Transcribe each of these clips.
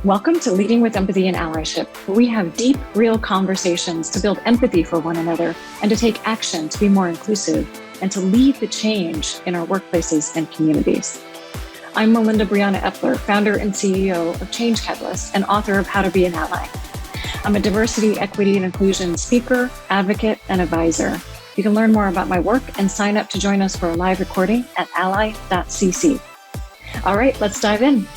Welcome to Leading with Empathy and Allyship, where we have deep, real conversations to build empathy for one another and to take action to be more inclusive and to lead the change in our workplaces and communities. I'm Melinda Epler, founder and CEO of Change Catalyst and author of How to Be an Ally. I'm a diversity, equity, and inclusion speaker, advocate, and advisor. You can learn more about my work and sign up to join us for a live recording at ally.cc. All right, let's dive in.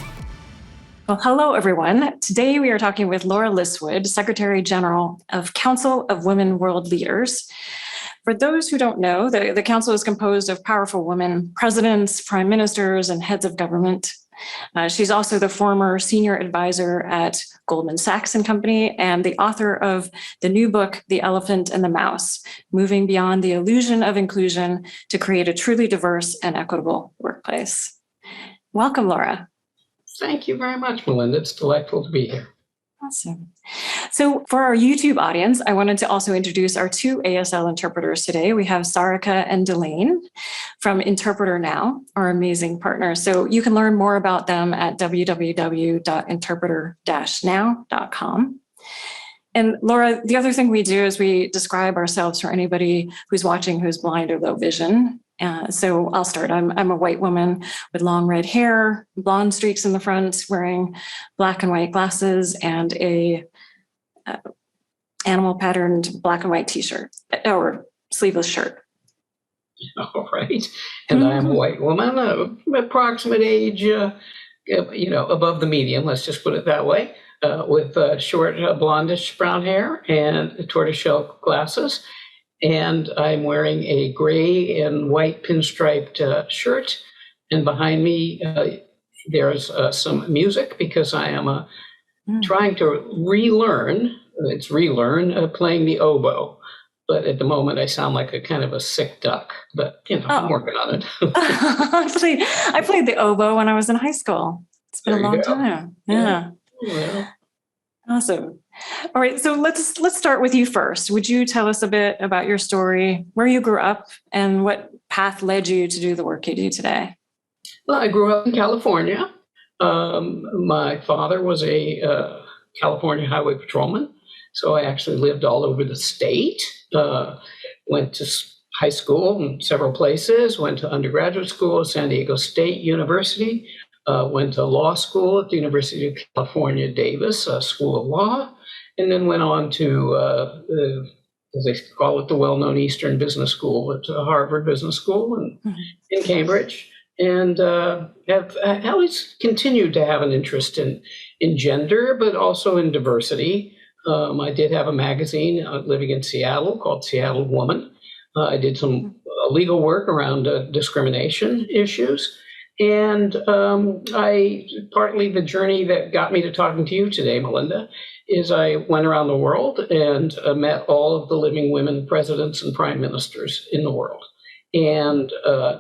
Well, hello, everyone. Today we are talking with Laura Liswood, Secretary General of Council of Women World Leaders. For those who don't know, the council is composed of powerful women presidents, prime ministers, and heads of government. She's also the former senior advisor at Goldman Sachs and Company and the author of the new book, The Elephant and the Mouse, Moving Beyond the Illusion of Inclusion to Create a Truly Diverse and Equitable Workplace. Welcome, Laura. Thank you very much, Melinda. It's delightful to be here. Awesome. So for our YouTube audience, I wanted to also introduce our two ASL interpreters today. We have Sarika and Delane from Interpreter Now, our amazing partners. So you can learn more about them at www.interpreter-now.com. And Laura, the other thing we do is we describe ourselves for anybody who's watching who's blind or low vision. So I'll start. I'm a white woman with long red hair, blonde streaks in the front, wearing black and white glasses and a animal patterned black and white t-shirt or sleeveless shirt. All right. And I'm a white woman, approximate age, above the median, let's just put it that way, with short blondish brown hair and tortoiseshell glasses. And I'm wearing a gray and white pinstriped shirt. And behind me, there's some music because I am trying to relearn playing the oboe. But at the moment, I sound like a kind of a sick duck. But, I'm working on it. I played the oboe when I was in high school. It's been a long time. Yeah. Well. Awesome. All right, so let's start with you first. Would you tell us a bit about your story, where you grew up, and what path led you to do the work you do today? Well, I grew up in California. My father was a California highway patrolman, so I actually lived all over the state. Went to high school in several places, went to undergraduate school at San Diego State University, went to law school at the University of California, Davis School of Law, and then went on to, as they call it, the well-known Eastern Business School at Harvard Business School in Cambridge, and have always continued to have an interest in gender, but also in diversity. I did have a magazine living in Seattle called Seattle Woman. I did some legal work around discrimination issues. And partly the journey that got me to talking to you today, Melinda, is I went around the world and met all of the living women presidents and prime ministers in the world. And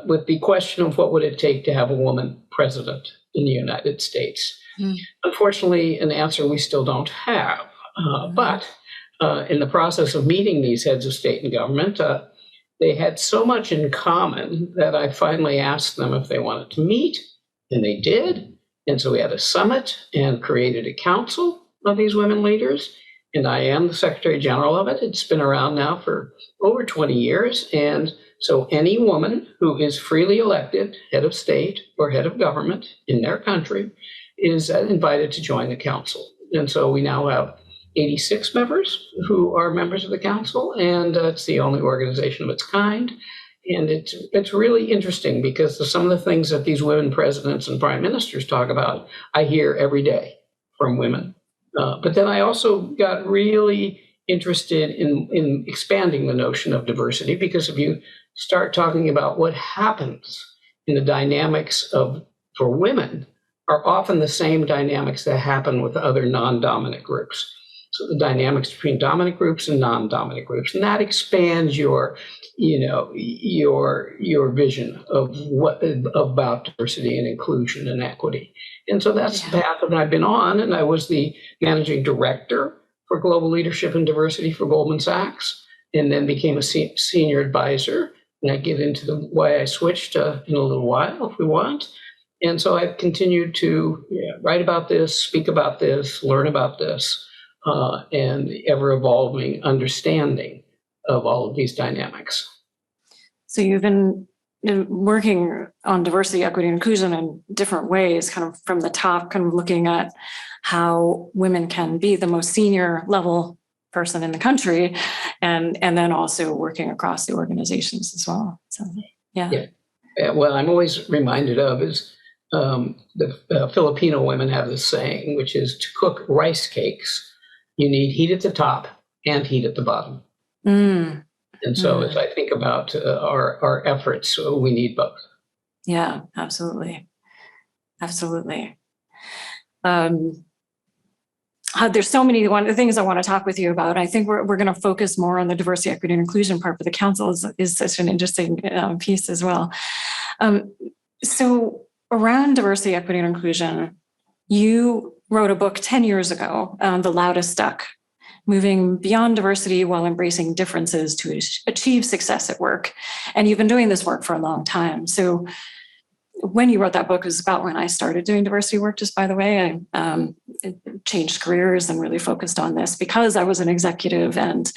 with the question of what would it take to have a woman president in the United States. Unfortunately, an answer we still don't have. But in the process of meeting these heads of state and government, they had so much in common that I finally asked them if they wanted to meet, and they did. And so we had a summit and created a council of these women leaders, and I am the Secretary General of it. It's been around now for over 20 years, and so any woman who is freely elected head of state or head of government in their country is invited to join the council. And so we now have 86 members who are members of the council, and it's the only organization of its kind. And it's really interesting because some of the things that these women presidents and prime ministers talk about, I hear every day from women. But then I also got really interested in expanding the notion of diversity, because if you start talking about what happens in the dynamics for women are often the same dynamics that happen with other non-dominant groups. So the dynamics between dominant groups and non-dominant groups, and that expands your vision of what about diversity and inclusion and equity. And so that's the path that I've been on. And I was the managing director for global leadership and diversity for Goldman Sachs, and then became a senior advisor. And I get into why I switched in a little while, if we want. And so I've continued to write about this, speak about this, learn about this, and the ever-evolving understanding of all of these dynamics. So you've been working on diversity, equity, and inclusion in different ways, kind of from the top, kind of looking at how women can be the most senior level person in the country, and then also working across the organizations as well. So, yeah. Well, I'm always reminded of is the Filipino women have this saying, which is to cook rice cakes, you need heat at the top and heat at the bottom. Mm. And so as I think about our efforts, we need both. Yeah, absolutely. Absolutely. There's so many things I want to talk with you about. I think we're going to focus more on the diversity, equity, and inclusion part, but the council is such an interesting piece as well. So around diversity, equity, and inclusion, you wrote a book 10 years ago, The Loudest Stuck, Moving Beyond Diversity While Embracing Differences to Achieve Success at Work. And you've been doing this work for a long time. So when you wrote that book, it was about when I started doing diversity work, just by the way. I changed careers and really focused on this because I was an executive and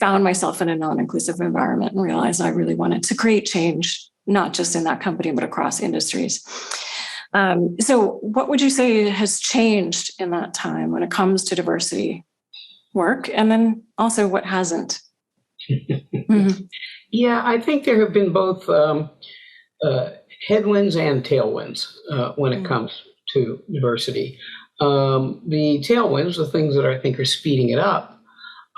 found myself in a non-inclusive environment and realized I really wanted to create change, not just in that company, but across industries. So what would you say has changed in that time when it comes to diversity work? And then also what hasn't? Yeah, I think there have been both headwinds and tailwinds when it comes to diversity. The tailwinds, the things that I think are speeding it up,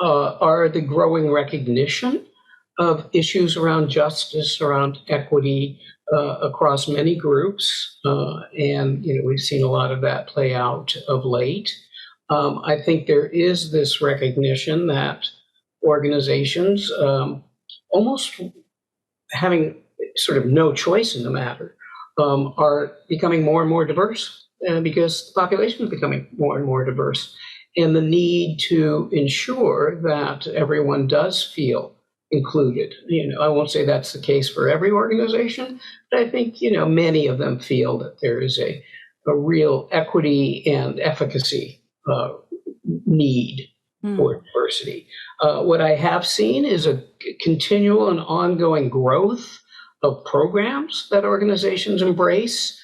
are the growing recognition of issues around justice, around equity across many groups. And we've seen a lot of that play out of late. I think there is this recognition that organizations almost having sort of no choice in the matter are becoming more and more diverse because the population is becoming more and more diverse, and the need to ensure that everyone does feel included. I won't say that's the case for every organization, but I think many of them feel that there is a real equity and efficacy need for diversity. What I have seen is a continual and ongoing growth of programs that organizations embrace,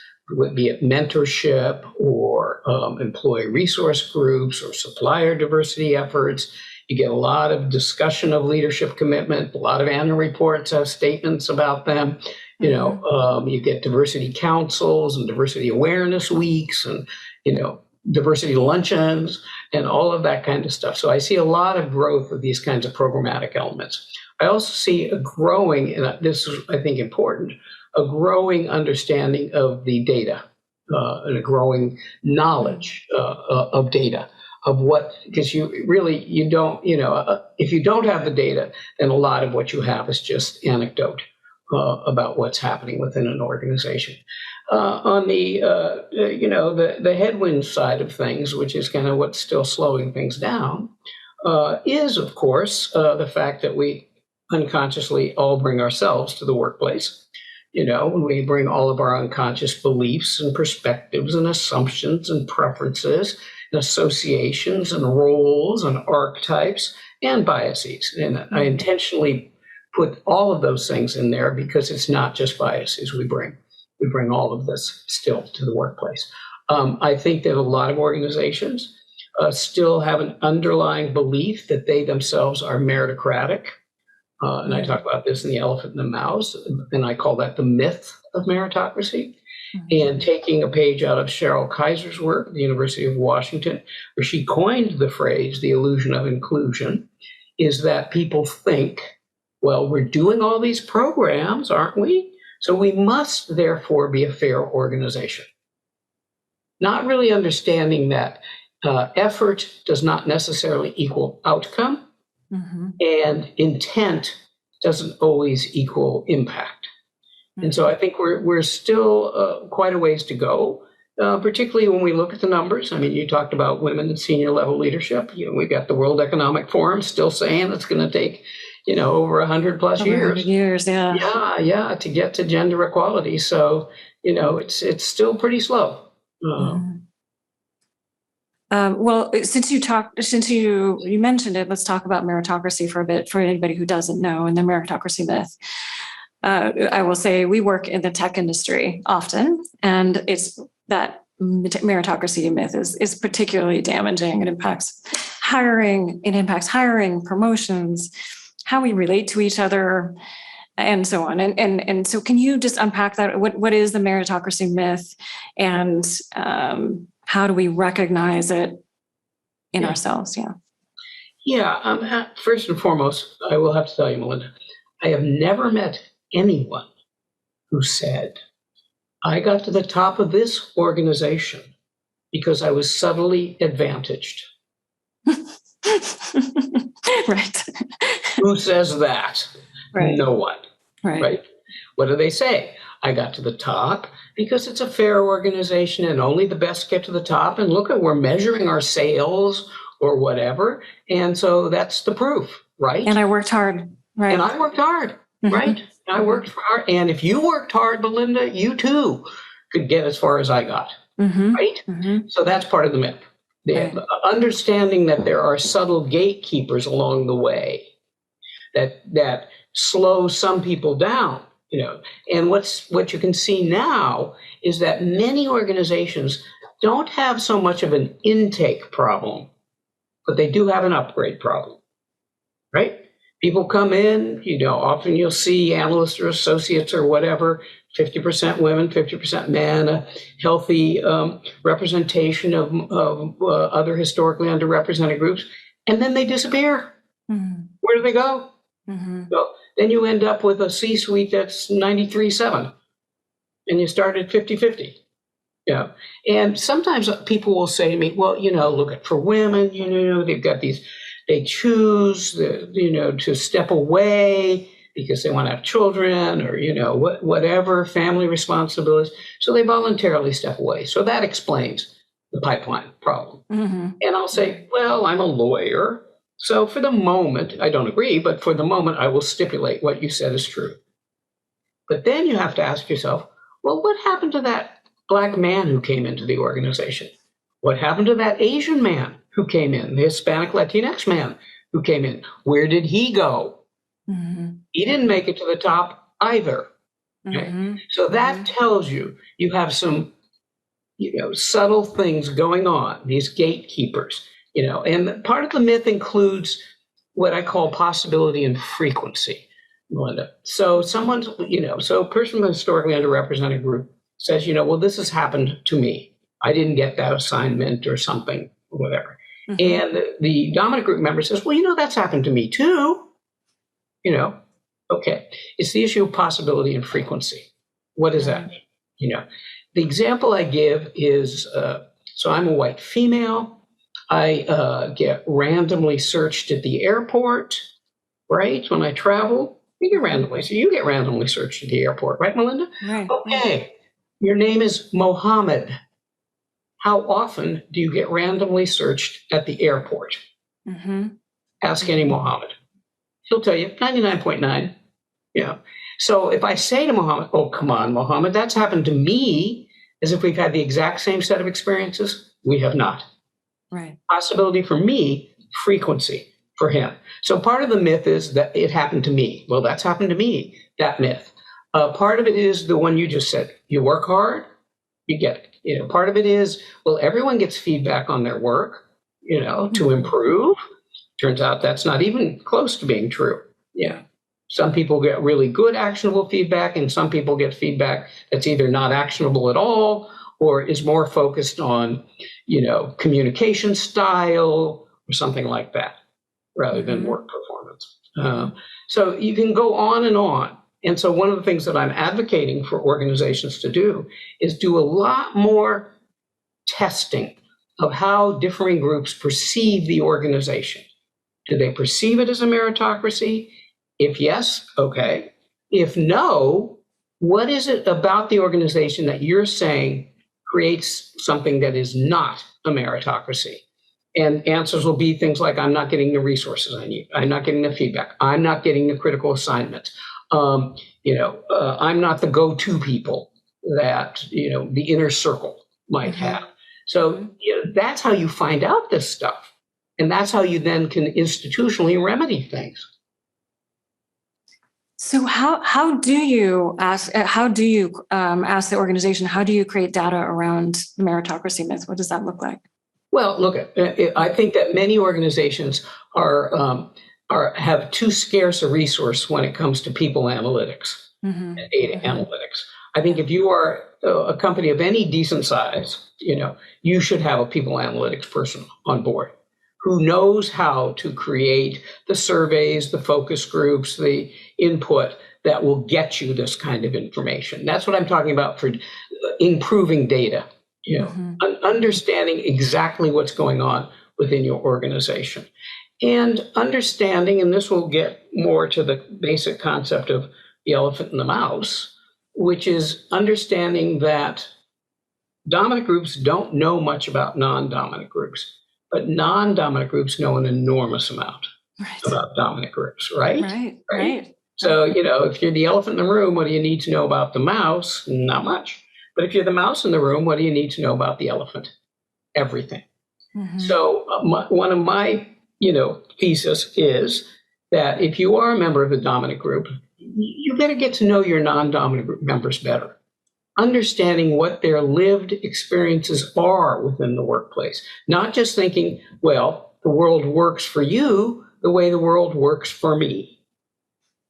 be it mentorship or employee resource groups or supplier diversity efforts. You get a lot of discussion of leadership commitment. A lot of annual reports have statements about them. You get diversity councils and diversity awareness weeks and, diversity luncheons and all of that kind of stuff. So I see a lot of growth of these kinds of programmatic elements. I also see a growing, and this is, I think, important, a growing understanding of the data and a growing knowledge of data, of what, because you don't, if you don't have the data, then a lot of what you have is just anecdote about what's happening within an organization. On the, the headwind side of things, which is kind of what's still slowing things down, is, of course, the fact that we unconsciously all bring ourselves to the workplace. When we bring all of our unconscious beliefs and perspectives and assumptions and preferences and associations and roles and archetypes and biases. And I intentionally put all of those things in there because it's not just biases we bring. We bring all of this still to the workplace. I think that a lot of organizations still have an underlying belief that they themselves are meritocratic. And I talk about this in The Elephant and the Mouse, and I call that the myth of meritocracy. And taking a page out of Cheryl Kaiser's work at the University of Washington, where she coined the phrase, the illusion of inclusion, is that people think, well, we're doing all these programs, aren't we? So we must therefore be a fair organization. Not really understanding that effort does not necessarily equal outcome. And intent doesn't always equal impact. And so I think we're still quite a ways to go, particularly when we look at the numbers. I mean, you talked about women in senior level leadership. We've got the World Economic Forum still saying it's going to take, over 100 plus years. Yeah. Yeah, to get to gender equality. So, it's still pretty slow. Well, since you mentioned it, let's talk about meritocracy for a bit for anybody who doesn't know, and the meritocracy myth. I will say we work in the tech industry often, and it's that meritocracy myth is particularly damaging. It impacts hiring, promotions, how we relate to each other, and so on. And so can you just unpack that? What is the meritocracy myth, and how do we recognize it in ourselves? First and foremost, I will have to tell you, Melinda, I have never met anyone who said, I got to the top of this organization because I was subtly advantaged. Right. Who says that? Right. No one. Right. What do they say? I got to the top because it's a fair organization and only the best get to the top. And look, we're measuring our sales or whatever. And so that's the proof, right? And I worked hard. Right. And I worked hard, right? I worked hard. And if you worked hard, Melinda, you too could get as far as I got, right? So that's part of the myth. The understanding that there are subtle gatekeepers along the way that slow some people down, And what you can see now is that many organizations don't have so much of an intake problem, but they do have an upgrade problem, right? People come in, often you'll see analysts or associates or whatever, 50% women, 50% men, a healthy representation of other historically underrepresented groups, and then they disappear. Where do they go? So then you end up with a C-suite that's 93-7, and you start at 50-50. And sometimes people will say to me, well, look, for women, they've got they choose, to step away because they want to have children or, whatever, family responsibilities. So they voluntarily step away. So that explains the pipeline problem. And I'll say, well, I'm a lawyer. So for the moment, I don't agree, but for the moment, I will stipulate what you said is true. But then you have to ask yourself, well, what happened to that Black man who came into the organization? What happened to that Asian man who came in, the Hispanic Latinx man who came in? Where did he go? He didn't make it to the top either. Okay? So that tells you have some, subtle things going on, these gatekeepers, and part of the myth includes what I call possibility and frequency, Melinda. So someone's, so a person from a historically underrepresented group says, well, this has happened to me. I didn't get that assignment or something, or whatever. And the dominant group member says, well, that's happened to me too. Okay. It's the issue of possibility and frequency. What is that? The example I give is, so I'm a white female. I get randomly searched at the airport, right? When I travel, you get randomly searched at the airport, right, Melinda? Right. Okay. Your name is Mohammed. How often do you get randomly searched at the airport? Ask any Mohammed. He'll tell you 99.9. So if I say to Mohammed, oh, come on, Mohammed, that's happened to me, as if we've had the exact same set of experiences, we have not. Right. Possibility for me, frequency for him. So part of the myth is that it happened to me. Well, that's happened to me, that myth. Part of it is the one you just said. You work hard, you get it. Part of it is, well, everyone gets feedback on their work, to improve. Turns out that's not even close to being true. Some people get really good actionable feedback, and some people get feedback that's either not actionable at all or is more focused on, communication style or something like that, rather than work performance. So you can go on and on. And so one of the things that I'm advocating for organizations to do is do a lot more testing of how differing groups perceive the organization. Do they perceive it as a meritocracy? If yes, okay. If no, what is it about the organization that you're saying creates something that is not a meritocracy? And answers will be things like, I'm not getting the resources I need. I'm not getting the feedback. I'm not getting the critical assignments. I'm not the go-to people, that, the inner circle might have. So that's how you find out this stuff. And that's how you then can institutionally remedy things. So how do you ask the organization, how do you create data around the meritocracy myth? What does that look like? Well, look, I think that many organizations have too scarce a resource when it comes to people analytics and data analytics. I think if you are a company of any decent size, you should have a people analytics person on board who knows how to create the surveys, the focus groups, the input that will get you this kind of information. That's what I'm talking about for improving data, understanding exactly what's going on within your organization. And understanding, and this will get more to the basic concept of the elephant and the mouse, which is understanding that dominant groups don't know much about non-dominant groups, but non-dominant groups know an enormous amount about dominant groups, right? Right. So, if you're the elephant in the room, what do you need to know about the mouse? Not much. But if you're the mouse in the room, what do you need to know about the elephant? Everything. So one of my, thesis is that if you are a member of the dominant group, you better get to know your non-dominant group members better. Understanding what their lived experiences are within the workplace, not just thinking, well, the world works for you the way the world works for me.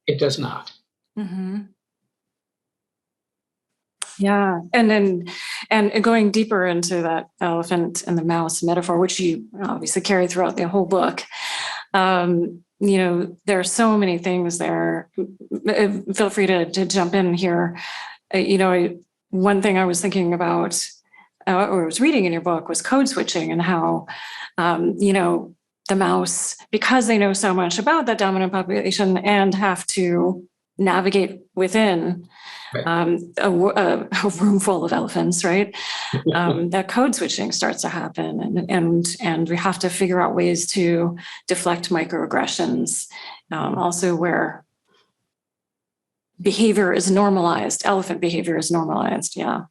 It does not. Yeah. And going deeper into that elephant and the mouse metaphor, which you obviously carry throughout the whole book, there are so many things there. Feel free to jump in here. One thing I was thinking about, or I was reading in your book, was code switching and how, the mouse, because they know so much about that dominant population and have to navigate within a room full of elephants, right? That code switching starts to happen, and we have to figure out ways to deflect microaggressions, also where behavior is normalized, elephant behavior is normalized. Yeah.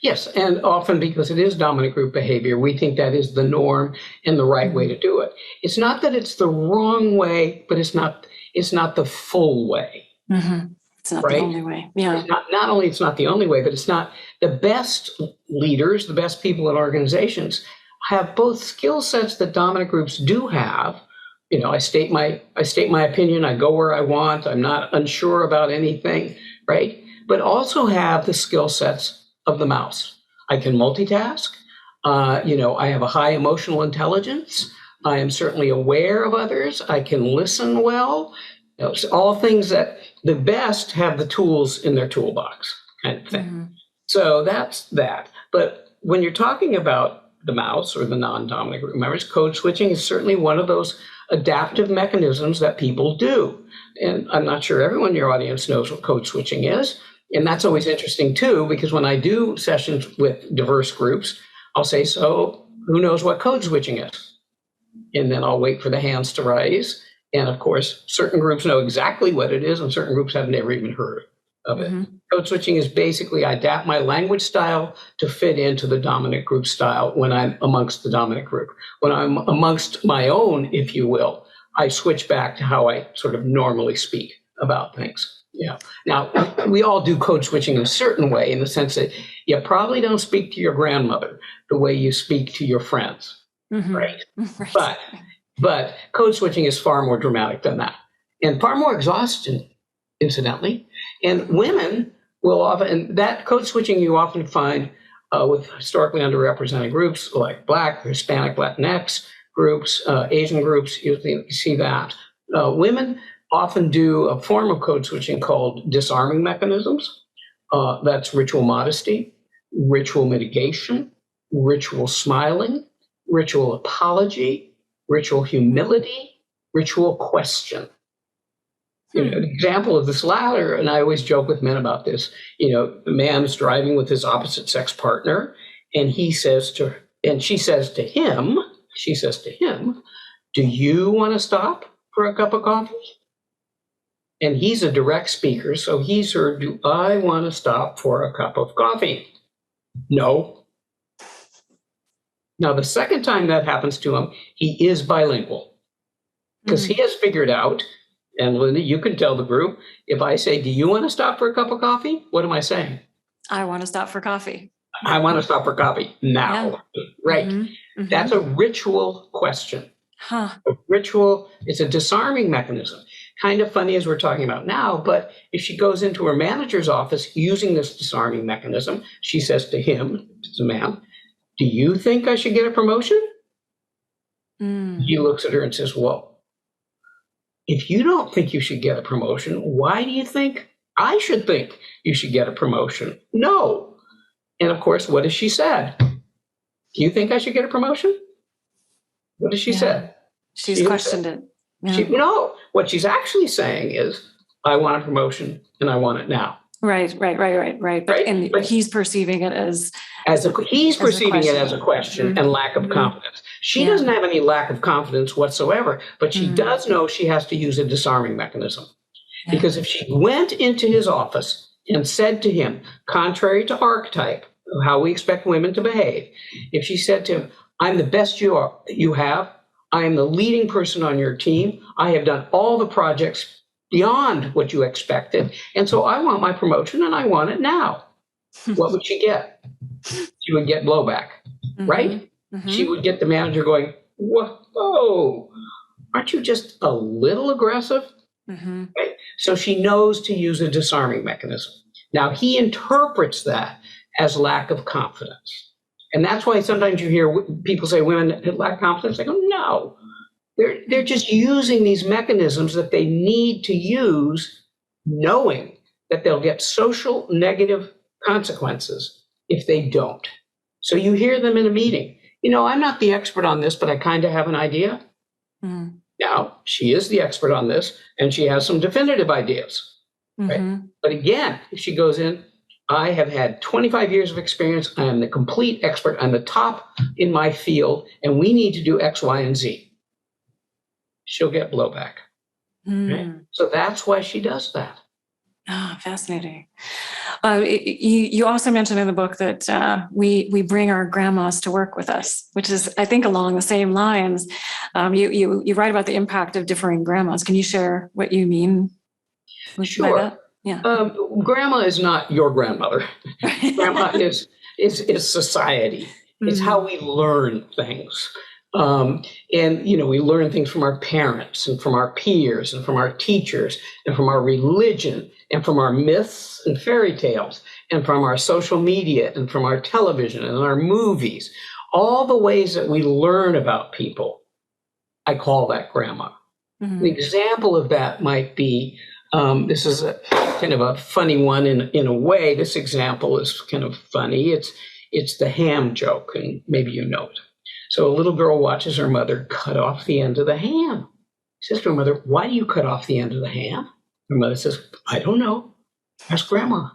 Yes, and often because it is dominant group behavior, we think that is the norm and the right way to do it. It's not that it's the wrong way, but it's not the full way. It's not the only way. Yeah. Not only it's not the only way, but it's not the best leaders, the best people in organizations have both skill sets that dominant groups do have. I state my opinion, I go where I want, I'm not unsure about anything, right? But also have the skill sets of the mouse. I can multitask. I have a high emotional intelligence. I am certainly aware of others. I can listen well. All things that the best have the tools in their toolbox, kind of thing. So that's that. But when you're talking about the mouse or the non-dominant group members, code switching is certainly one of those adaptive mechanisms that people do. And I'm not sure everyone in your audience knows what code switching is. And that's always interesting too, because when I do sessions with diverse groups, I'll say, so who knows what code switching is? And then I'll wait for the hands to rise. And of course, certain groups know exactly what it is, and certain groups have never even heard of it. Code switching is basically I adapt my language style to fit into the dominant group style when I'm amongst the dominant group. When I'm amongst my own, if you will, I switch back to how I sort of normally speak about things. Yeah. Now, we all do code switching in a certain way, in the sense that you probably don't speak to your grandmother the way you speak to your friends, right? But code switching is far more dramatic than that, and far more exhausting, incidentally. And women will often, and that code switching you often find with historically underrepresented groups like Black, Hispanic, Latinx groups, Asian groups, you see that. Women often do a form of code switching called disarming mechanisms. That's ritual modesty, ritual mitigation, ritual smiling, ritual apology, ritual humility, ritual question. An example of this latter, and I always joke with men about this, the man's driving with his opposite sex partner, and she says to him, do you want to stop for a cup of coffee? And he's a direct speaker, so he's heard, do I want to stop for a cup of coffee? No. Now, the second time that happens to him, he is bilingual because he has figured out, and Linda, you can tell the group, if I say, do you want to stop for a cup of coffee? What am I saying? I want to stop for coffee. I want to stop for coffee now. Yeah. Right. That's a ritual question. A ritual, it's a disarming mechanism. Kind of funny as we're talking about now, but if she goes into her manager's office using this disarming mechanism, she says to him, it's a man, do you think I should get a promotion? He looks at her and says, well, if you don't think you should get a promotion, why do you think I should think you should get a promotion? No. And of course, what has she said? Do you think I should get a promotion? What has she said? She's questioned it. Yeah. No, what she's actually saying is, I want a promotion and I want it now. Right. But he's perceiving it as a question and lack of confidence. She doesn't have any lack of confidence whatsoever, but she does know she has to use a disarming mechanism. Because if she went into his office and said to him, contrary to archetype of how we expect women to behave, if she said to him, I'm the best you have, I am the leading person on your team, I have done all the projects beyond what you expected, and so I want my promotion and I want it now. What would she get? She would get blowback, right? She would get the manager going, whoa, aren't you just a little aggressive? Right? So she knows to use a disarming mechanism. Now, he interprets that as lack of confidence. And that's why sometimes you hear people say women lack confidence. I go, no, they're just using these mechanisms that they need to use, knowing that they'll get social negative consequences if they don't. So you hear them in a meeting. I'm not the expert on this, but I kind of have an idea. Now, she is the expert on this, and she has some definitive ideas. Right? But again, if she goes in, I have had 25 years of experience. I am the complete expert. I'm the top in my field, and we need to do X, Y, and Z. She'll get blowback. Right? So that's why she does that. Fascinating. You also mentioned in the book that we bring our grandmas to work with us, which is, I think, along the same lines. You write about the impact of differing grandmas. Can you share what you mean by that? Yeah. Grandma is not your grandmother. Grandma is society. It's how we learn things. And, we learn things from our parents and from our peers and from our teachers and from our religion and from our myths and fairy tales and from our social media and from our television and our movies. All the ways that we learn about people, I call that grandma. An example of that might be, this is a kind of a funny one in a way. This example is kind of funny. It's the ham joke, and maybe you know it. So a little girl watches her mother cut off the end of the ham. She says to her mother, why do you cut off the end of the ham? Her mother says, I don't know. Ask Grandma.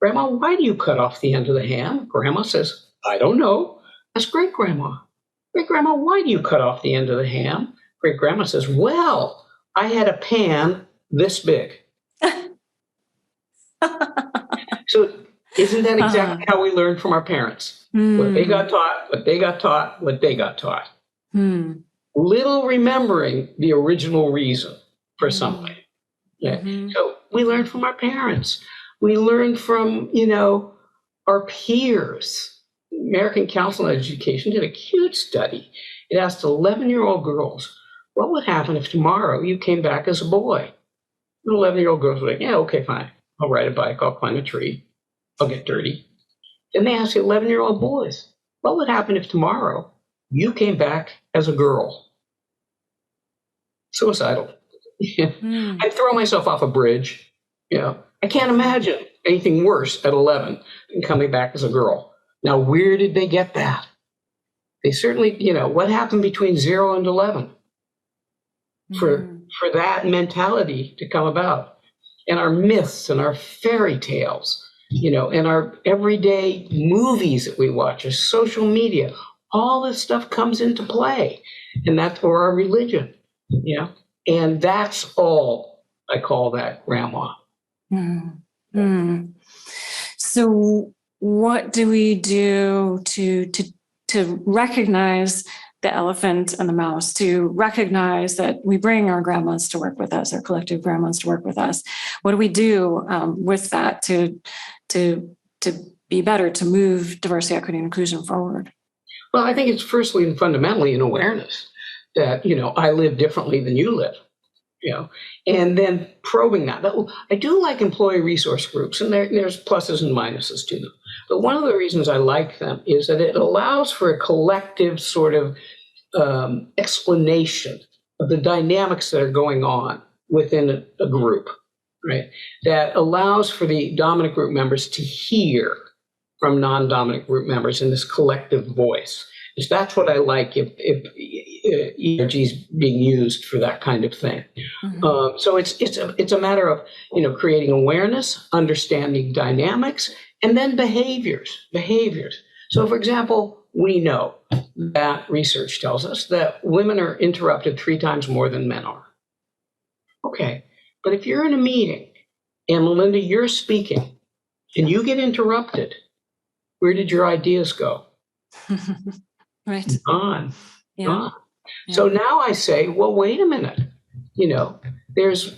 Grandma, why do you cut off the end of the ham? Grandma says, I don't know. Ask Great Grandma. Great Grandma, why do you cut off the end of the ham? Great Grandma says, well, I had a pan this big. So isn't that exactly how we learn from our parents? What they got taught, what they got taught, what they got taught. Little remembering the original reason for something. Okay? So we learn from our parents. We learn from, our peers. American Council on Education did a huge study. It asked 11-year-old girls, what would happen if tomorrow you came back as a boy? And 11-year-old girls were like, yeah, okay, fine. I'll ride a bike, I'll climb a tree, I'll get dirty. Then they asked the 11-year-old boys, what would happen if tomorrow you came back as a girl? Suicidal. I'd throw myself off a bridge. I can't imagine anything worse at 11 than coming back as a girl. Now, where did they get that? They certainly, what happened between 0 and 11 for that mentality to come about? And our myths and our fairy tales, and our everyday movies that we watch, our social media, all this stuff comes into play. And that's for our religion, and that's all I call that grandma. Mm-hmm. So what do we do to recognize the elephant and the mouse, to recognize that we bring our grandmas to work with us, our collective grandmas to work with us? What do we do with that to be better, to move diversity, equity, and inclusion forward? Well, I think it's firstly and fundamentally an awareness that, I live differently than you live, and then probing that. I do like employee resource groups, and there's pluses and minuses to them. But one of the reasons I like them is that it allows for a collective sort of explanation of the dynamics that are going on within a group, right? That allows for the dominant group members to hear from non-dominant group members in this collective voice. Because that's what I like if ERG is being used for that kind of thing. Mm-hmm. So it's a matter of creating awareness, understanding dynamics, and then behaviors. So, for example, we know that research tells us that women are interrupted 3 times more than men are. Okay, but if you're in a meeting and Melinda, you're speaking and you get interrupted, where did your ideas go? Right. Gone. Yeah. Gone. Yeah. So now I say, well, wait a minute. There's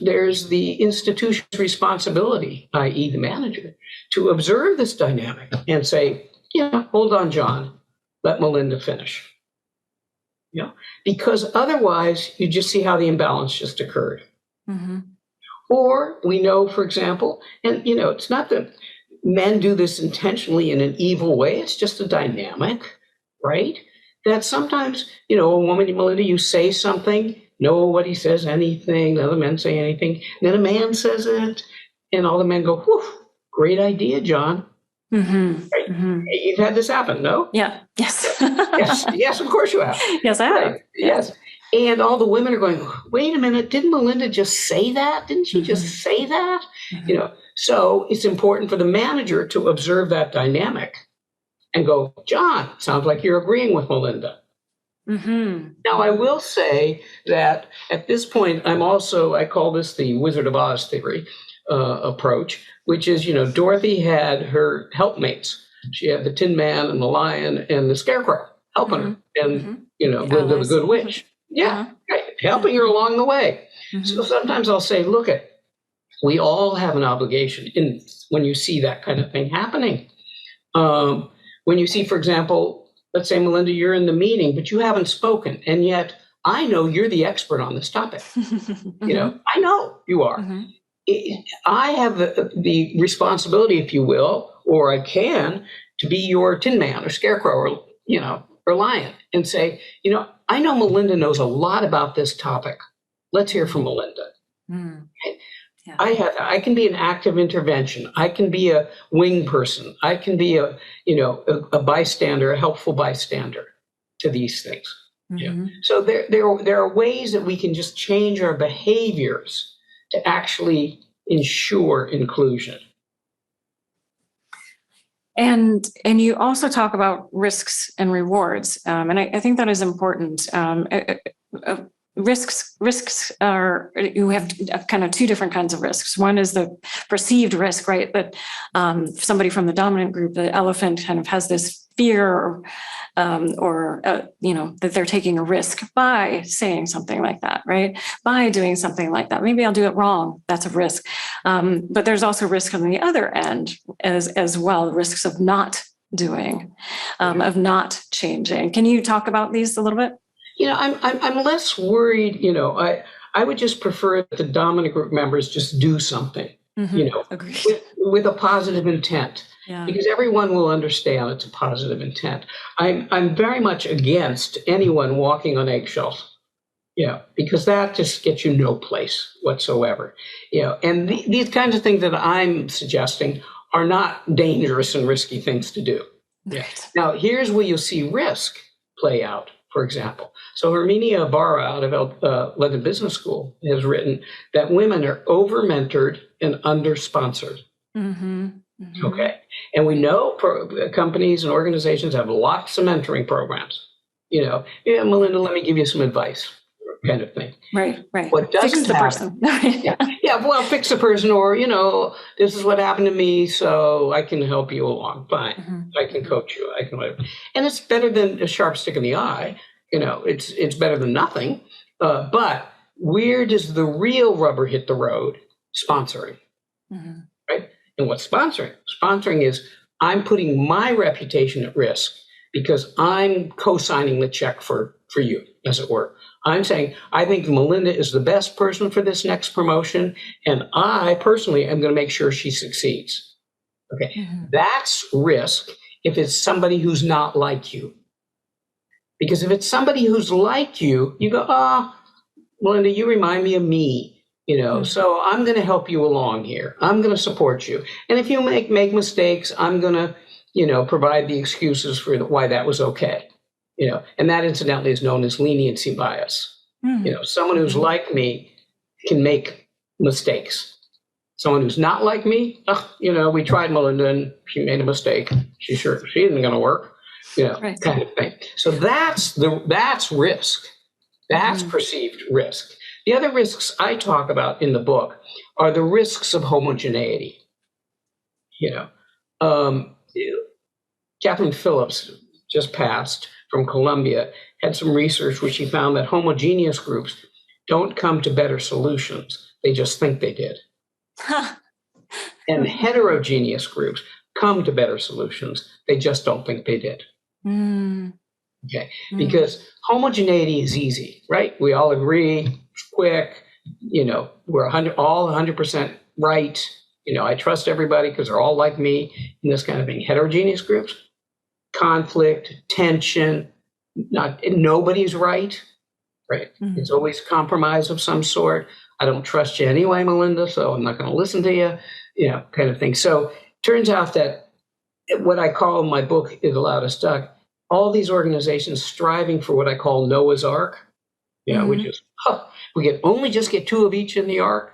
the institution's responsibility, i.e. the manager, to observe this dynamic and say, hold on, John, let Melinda finish. Because otherwise you just see how the imbalance just occurred. Mm-hmm. Or we know, for example, and it's not that men do this intentionally in an evil way, it's just a dynamic, right? That sometimes, a woman, Melinda, you say something, nobody says anything, none of the men say anything, then a man says it, and all the men go, whew, great idea, John. Mm-hmm. Right? Mm-hmm. You've had this happen, no? Yeah. Yes. yes, of course you have. Yes, I have. Right. Yes. And all the women are going, wait a minute, didn't Melinda just say that? Didn't she just say that? Mm-hmm. So it's important for the manager to observe that dynamic and go, John, sounds like you're agreeing with Melinda. Mm-hmm. Now, I will say that at this point, I call this the Wizard of Oz theory approach, which is, Dorothy had her helpmates. She had the Tin Man and the Lion and the Scarecrow helping her, and, Glinda the Good Witch. Yeah, right, helping her along the way. Mm-hmm. So sometimes I'll say, look, we all have an obligation when you see that kind of thing happening. When you see, for example, let's say, Melinda, you're in the meeting, but you haven't spoken. And yet I know you're the expert on this topic. Mm-hmm. I know you are. Mm-hmm. I have the responsibility, if you will, or I can, to be your Tin Man or Scarecrow or, or Lion and say, I know Melinda knows a lot about this topic. Let's hear from Melinda. Mm. Right? Yeah. I can be an active intervention. I can be a wing person. I can be a bystander, a helpful bystander to these things. Mm-hmm. Yeah. So there are ways that we can just change our behaviors to actually ensure inclusion. And you also talk about risks and rewards, and I think that is important. Risks are, you have kind of 2 different kinds of risks. One is the perceived risk, right? That somebody from the dominant group, the elephant, kind of has this fear that they're taking a risk by saying something like that, right? By doing something like that. Maybe I'll do it wrong. That's a risk. But there's also risk on the other end as well, risks of not doing, of not changing. Can you talk about these a little bit? I'm less worried. I would just prefer that the dominant group members just do something, with a positive intent, because everyone will understand it's a positive intent. I'm very much against anyone walking on eggshells, because that just gets you no place whatsoever. And these kinds of things that I'm suggesting are not dangerous and risky things to do. Right. Now, here's where you'll see risk play out. For example, so Herminia Ibarra out of London Business School has written that women are over-mentored and under-sponsored. Mm-hmm. Mm-hmm. Okay, and we know companies and organizations have lots of mentoring programs. Melinda, let me give you some advice. kind of thing. Right. What doesn't Fix the happen? person. Well, fix the person, or this is what happened to me, so I can help you along. Fine, Mm-hmm. I can coach you. I can whatever, and it's better than a sharp stick in the eye. It's better than nothing. But where does the real rubber hit the road? Sponsoring, Mm-hmm. right? And what's sponsoring? Sponsoring is I'm putting my reputation at risk because I'm co-signing the check for you, as it were. I'm saying, I think Melinda is the best person for this next promotion, and I personally am going to make sure she succeeds. Okay, Mm-hmm. That's risk if it's somebody who's not like you. Because if it's somebody who's like you, you go, Melinda, you remind me of me, Mm-hmm. So I'm going to help you along here. I'm going to support you. And if you make mistakes, I'm going to, provide the excuses for why that was okay. And that incidentally is known as leniency bias. Mm-hmm. Someone who's like me can make mistakes. Someone who's not like me, we tried Melinda and she made a mistake. She isn't going to work, Right. kind of thing. So that's risk. That's Mm-hmm. perceived risk. The other risks I talk about in the book are the risks of homogeneity. Catherine Phillips, just passed, from Columbia, had some research which she found that homogeneous groups don't come to better solutions. They just think they did. And heterogeneous groups come to better solutions. They just don't think they did. Mm. Okay, because homogeneity is easy, right? We all agree, quick, we're all 100% right. I trust everybody because they're all like me, and this kind of thing. Heterogeneous groups, conflict, tension, nobody's right? Mm-hmm. It's always compromise of some sort. I don't trust you anyway, Melinda, so I'm not going to listen to you, kind of thing. So it turns out that what I call in my book is Loudest Stuck, all these organizations striving for what I call Noah's Ark, Mm-hmm. which is, we can only just get 2 of each in the Ark,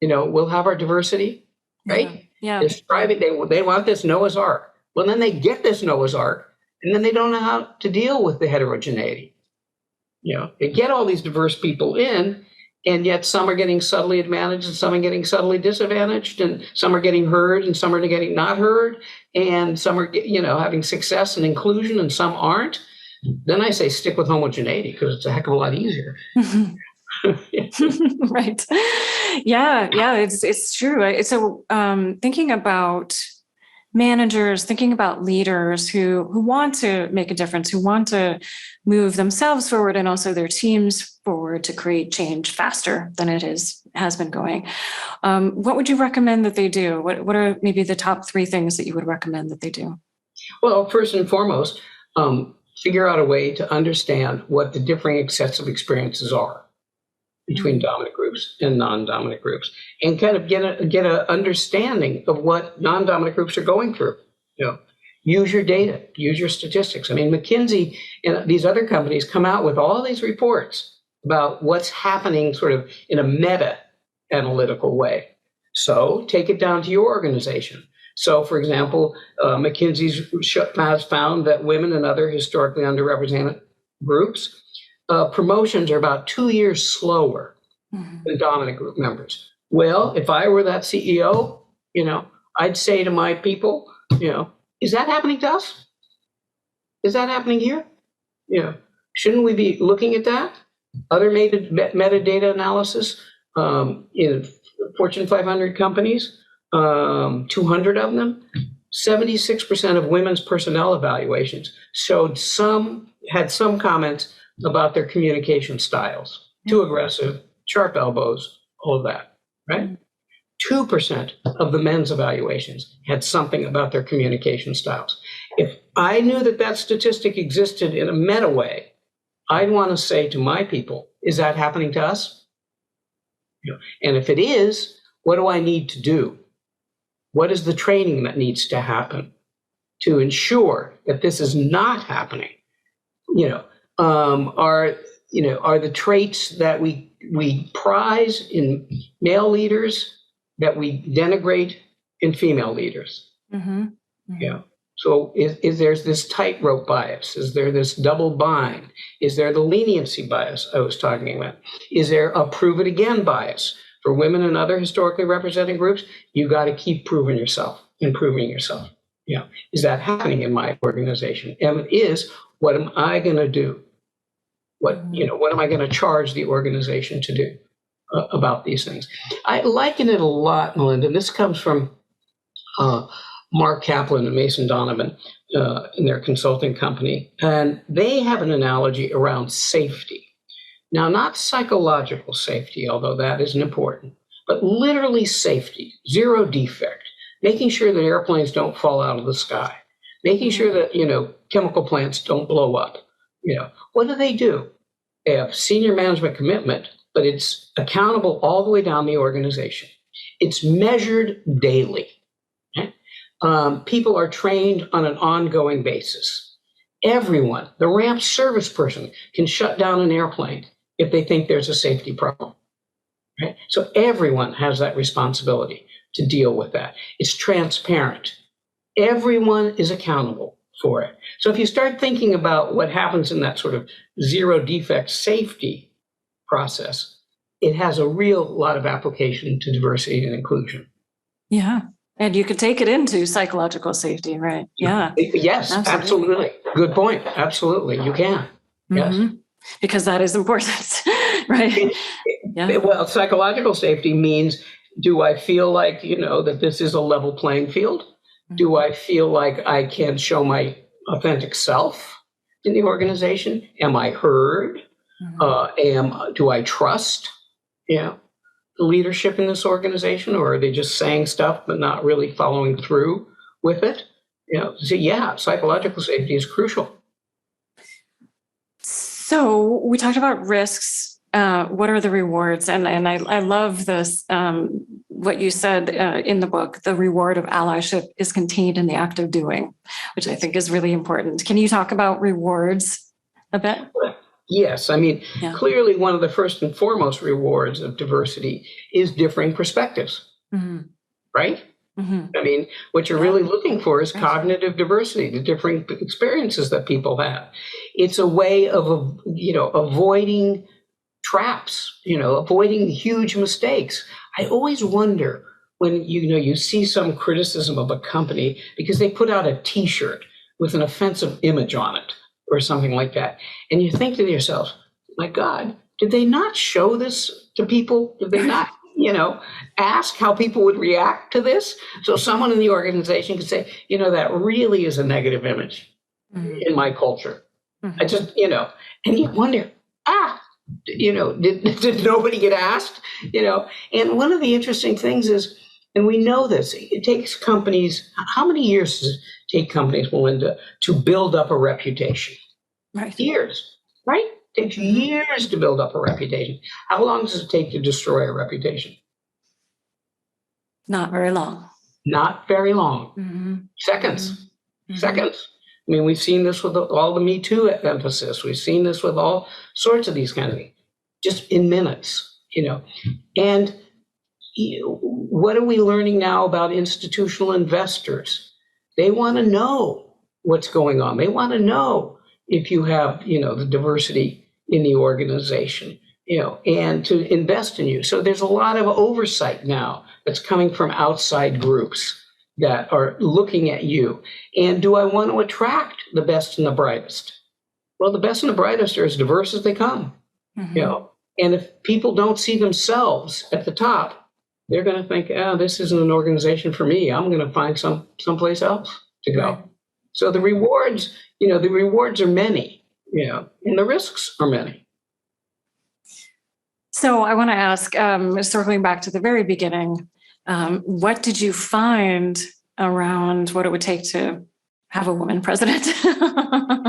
we'll have our diversity, right? Yeah. They're striving, they want this Noah's Ark. Well, then they get this Noah's Ark, and then they don't know how to deal with the heterogeneity. They get all these diverse people in, and yet some are getting subtly advantaged, and some are getting subtly disadvantaged, and some are getting heard, and some are getting not heard, and some are, having success and inclusion, and some aren't. Then I say stick with homogeneity because it's a heck of a lot easier. Right. Yeah. It's true. So thinking about managers, thinking about leaders who want to make a difference, who want to move themselves forward and also their teams forward to create change faster than it has been going. What would you recommend that they do? What are maybe the top 3 things that you would recommend that they do? Well, first and foremost, figure out a way to understand what the differing sets of experiences are between dominant groups and non-dominant groups, and kind of get a understanding of what non-dominant groups are going through. Use your data, use your statistics. I mean, McKinsey and these other companies come out with all these reports about what's happening sort of in a meta-analytical way. So take it down to your organization. So, for example, McKinsey's has found that women and other historically underrepresented groups, promotions are about 2 years slower than dominant group members. Well, if I were that CEO, I'd say to my people, is that happening to us? Is that happening here? Shouldn't we be looking at that? Other metadata analysis in Fortune 500 companies, 200 of them, 76% of women's personnel evaluations had some comments about their communication styles. Too aggressive, sharp elbows, all of that, right? 2% of the men's evaluations had something about their communication styles. If I knew that statistic existed in a meta way, I'd want to say to my people, is that happening to us? And if it is, what do I need to do? What is the training that needs to happen to ensure that this is not happening? Are the traits that we prize in male leaders that we denigrate in female leaders? So is there's this tightrope bias? Is there this double bind? Is there the leniency bias I was talking about? Is there a prove it again bias? For women and other historically represented groups, you got to keep proving yourself, improving yourself. Yeah. Is that happening in my organization? And it is, what am I going to do? What am I going to charge the organization to do about these things? I liken it a lot, Melinda. This comes from Mark Kaplan and Mason Donovan in their consulting company. And they have an analogy around safety. Now, not psychological safety, although that isn't important, but literally safety, zero defect, making sure that airplanes don't fall out of the sky, making sure that, chemical plants don't blow up. What do? They have senior management commitment, but it's accountable all the way down the organization. It's measured daily. Okay? People are trained on an ongoing basis. Everyone, the ramp service person, can shut down an airplane if they think there's a safety problem. Right? So everyone has that responsibility to deal with that. It's transparent. Everyone is accountable for it. So if you start thinking about what happens in that sort of zero defect safety process, it has a real lot of application to diversity and inclusion. Yeah. And you could take it into psychological safety, right? Yeah. Yes, absolutely. Good point. Absolutely. You can. Yes. Mm-hmm. Because that is important, right? Well, psychological safety means, do I feel like, that this is a level playing field? Mm-hmm. Do I feel like I can show my authentic self in the organization? Am I heard? Mm-hmm. Do I trust, the leadership in this organization, or are they just saying stuff but not really following through with it? So psychological safety is crucial. So we talked about risks. What are the rewards? And I love this, what you said in the book, the reward of allyship is contained in the act of doing, which I think is really important. Can you talk about rewards a bit? Yes. Clearly one of the first and foremost rewards of diversity is differing perspectives, mm-hmm. right? Mm-hmm. What you're really looking for is cognitive diversity, the differing experiences that people have. It's a way of, avoiding traps, avoiding huge mistakes. I always wonder when, you see some criticism of a company because they put out a T-shirt with an offensive image on it or something like that. And you think to yourself, my God, did they not show this to people? Did they not, ask how people would react to this? So someone in the organization could say, that really is a negative image mm-hmm. in my culture. Mm-hmm. I just, and you wonder, did nobody get asked? And one of the interesting things is, and we know this, it takes companies, how many years does it take companies, Melinda, to build up a reputation? Right. Years, right? It takes years to build up a reputation. How long does it take to destroy a reputation? Not very long. Not very long. Mm-hmm. Seconds. Mm-hmm. Seconds. We've seen this with all the Me Too emphasis. We've seen this with all sorts of these kind of things, just in minutes, And what are we learning now about institutional investors? They want to know what's going on. They want to know if you have, the diversity in the organization, and to invest in you. So there's a lot of oversight now that's coming from outside groups that are looking at you. And do I want to attract the best and the brightest? Well, the best and the brightest are as diverse as they come, mm-hmm. And if people don't see themselves at the top, they're going to think, this isn't an organization for me. I'm going to find someplace else to go. Right. So the rewards, the rewards are many, and the risks are many. So I want to ask, circling back to the very beginning, what did you find around what it would take to have a woman president?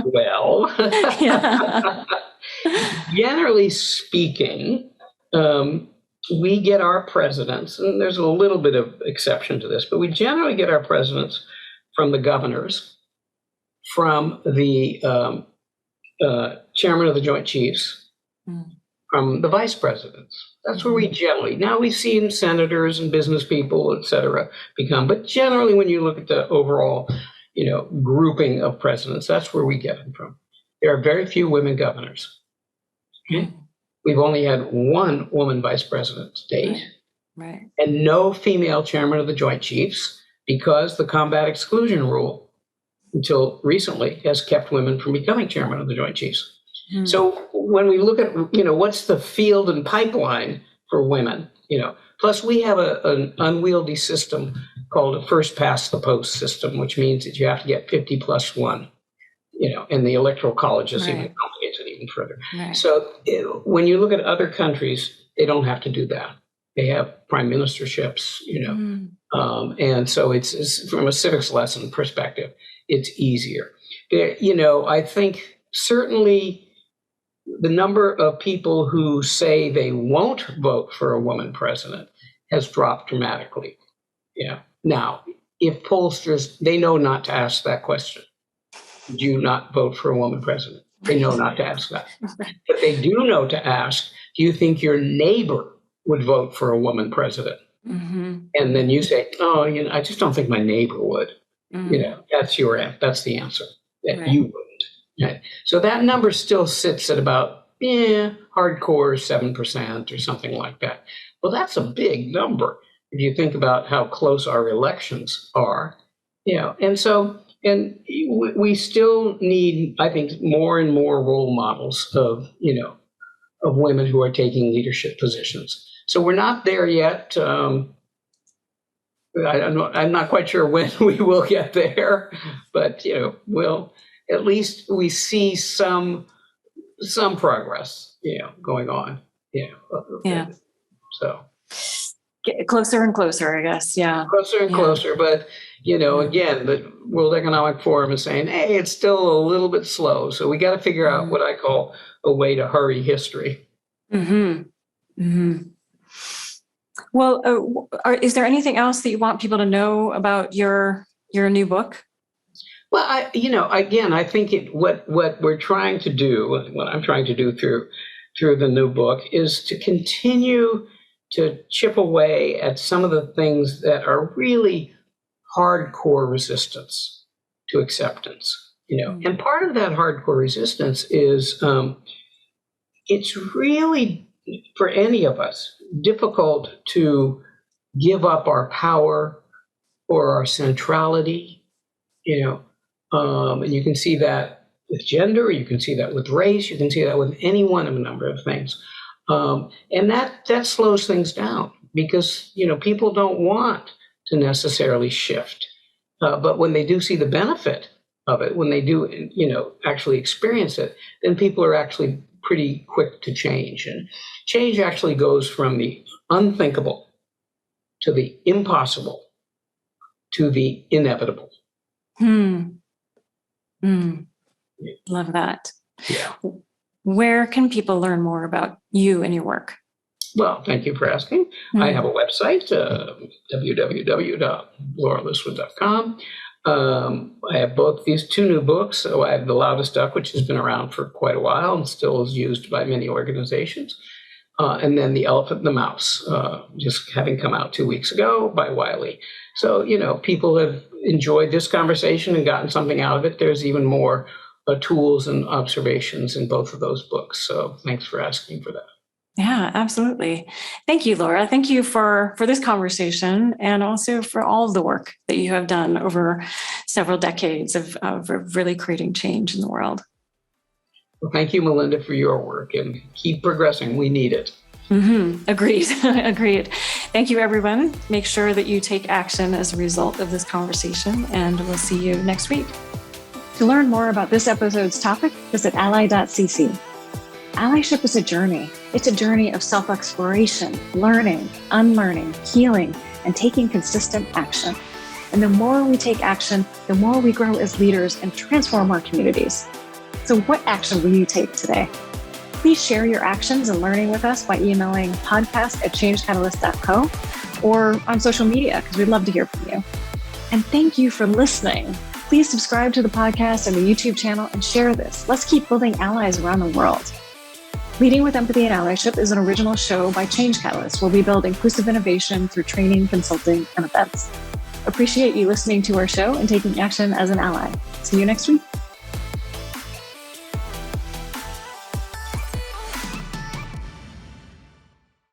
Well, generally speaking, we get our presidents, and there's a little bit of exception to this, but we generally get our presidents from the governors, from the chairman of the Joint Chiefs, from the vice presidents. That's where we generally, now we've seen senators and business people, et cetera, become, but generally when you look at the overall, grouping of presidents. That's where we get them from. There are very few women governors. Okay? We've only had one woman vice president to date, right. And no female chairman of the Joint Chiefs, because the combat exclusion rule, until recently, has kept women from becoming chairman of the Joint Chiefs. So when we look at, what's the field and pipeline for women, plus we have an unwieldy system called a first past the post system, which means that you have to get 50 plus one, and the electoral college is even complicated even further. Right. So when you look at other countries, they don't have to do that. They have prime ministerships, and so it's from a civics lesson perspective, it's easier. I think certainly the number of people who say they won't vote for a woman president has dropped dramatically. Yeah. Now, if pollsters, they know not to ask that question. Do you not vote for a woman president? They know not to ask that. But they do know to ask, do you think your neighbor would vote for a woman president? And then you say, oh, I just don't think my neighbor would. That's the answer, that you wouldn't. Right. So that number still sits at about hardcore 7% or something like that. Well, that's a big number if you think about how close our elections are. And we still need, I think, more and more role models of women who are taking leadership positions. So we're not there yet. I'm not quite sure when we will get there, but at least we see some progress, going on. So get closer and closer, I guess. Yeah. Closer and closer. But, again, the World Economic Forum is saying, hey, it's still a little bit slow. So we got to figure out what I call a way to hurry history. Well, is there anything else that you want people to know about your new book? Well, I think what we're trying to do, what I'm trying to do through the new book, is to continue to chip away at some of the things that are really hardcore resistance to acceptance. And part of that hardcore resistance is it's really, for any of us, difficult to give up our power or our centrality, and you can see that with gender, you can see that with race, you can see that with any one of a number of things. And that slows things down because, people don't want to necessarily shift. But when they do see the benefit of it, when they do, actually experience it, then people are actually pretty quick to change. And change actually goes from the unthinkable to the impossible to the inevitable. Love that. Yeah. Where can people learn more about you and your work? Well, thank you for asking. I have a website, www.lauraliswood.com. I have both these two new books. So I have The Loudest Stuck, which has been around for quite a while and still is used by many organizations. And then The Elephant and the Mouse, just having come out 2 weeks ago by Wiley. So, people have enjoyed this conversation and gotten something out of it. There's even more tools and observations in both of those books. So thanks for asking for that. Yeah, absolutely. Thank you, Laura. Thank you for this conversation and also for all of the work that you have done over several decades of really creating change in the world. Well, thank you, Melinda, for your work, and keep progressing. We need it. Agreed. Agreed. Thank you, everyone. Make sure that you take action as a result of this conversation, and we'll see you next week. To learn more about this episode's topic, visit ally.cc. Allyship is a journey. It's a journey of self-exploration, learning, unlearning, healing, and taking consistent action. And the more we take action, the more we grow as leaders and transform our communities. So what action will you take today? Please share your actions and learning with us by emailing podcast@changecatalyst.co or on social media, because we'd love to hear from you. And thank you for listening. Please subscribe to the podcast and the YouTube channel and share this. Let's keep building allies around the world. Leading with Empathy and Allyship is an original show by Change Catalyst, where we build inclusive innovation through training, consulting, and events. appreciate you listening to our show and taking action as an ally. See you next week.